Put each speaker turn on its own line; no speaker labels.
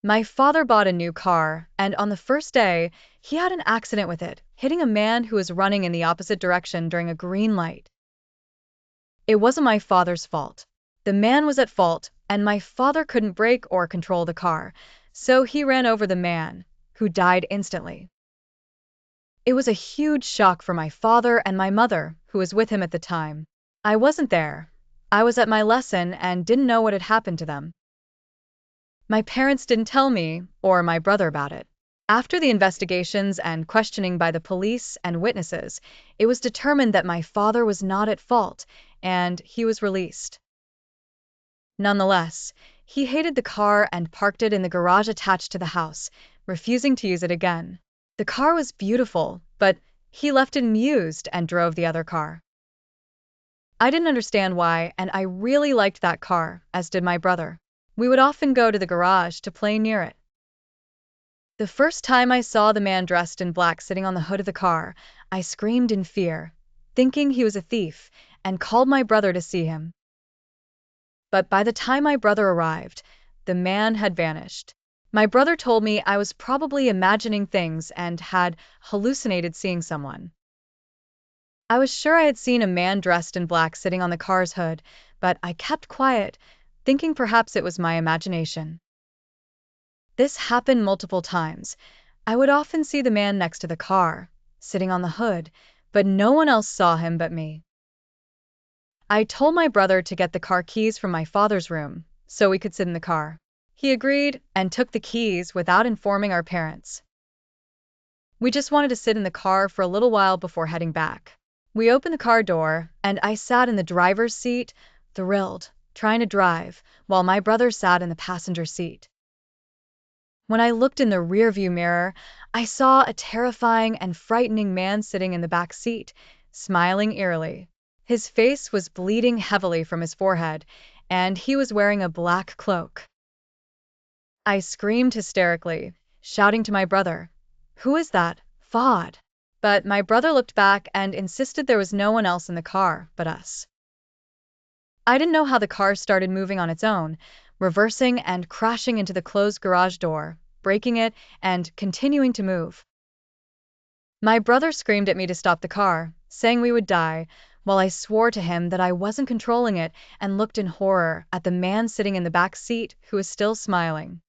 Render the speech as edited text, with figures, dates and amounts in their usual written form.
My father bought a new car, and on the first day, he had an accident with it, hitting a man who was running in the opposite direction during a green light. It wasn't my father's fault. The man was at fault, and my father couldn't brake or control the car, so he ran over the man, who died instantly. It was a huge shock for my father and my mother, who was with him at the time. I wasn't there. I was at my lesson and didn't know what had happened to them. My parents didn't tell me or my brother about it. After the investigations and questioning by the police and witnesses, it was determined that my father was not at fault, and he was released. Nonetheless, he hated the car and parked it in the garage attached to the house, refusing to use it again. The car was beautiful, but he left it unused and drove the other car. I didn't understand why, and I really liked that car, as did my brother. We would often go to the garage to play near it. The first time I saw the man dressed in black sitting on the hood of the car, I screamed in fear, thinking he was a thief, and called my brother to see him. But by the time my brother arrived, the man had vanished. My brother told me I was probably imagining things and had hallucinated seeing someone. I was sure I had seen a man dressed in black sitting on the car's hood, but I kept quiet, thinking perhaps it was my imagination. This happened multiple times. I would often see the man next to the car, sitting on the hood, but no one else saw him but me. I told my brother to get the car keys from my father's room, so we could sit in the car. He agreed and took the keys without informing our parents. We just wanted to sit in the car for a little while before heading back. We opened the car door, and I sat in the driver's seat, thrilled, trying to drive, while my brother sat in the passenger seat. When I looked in the rearview mirror, I saw a terrifying and frightening man sitting in the back seat, smiling eerily. His face was bleeding heavily from his forehead, and he was wearing a black cloak. I screamed hysterically, shouting to my brother, "Who is that, Fod?" But my brother looked back and insisted there was no one else in the car but us. I didn't know how the car started moving on its own, reversing and crashing into the closed garage door, breaking it, and continuing to move. My brother screamed at me to stop the car, saying we would die, while I swore to him that I wasn't controlling it and looked in horror at the man sitting in the back seat who was still smiling.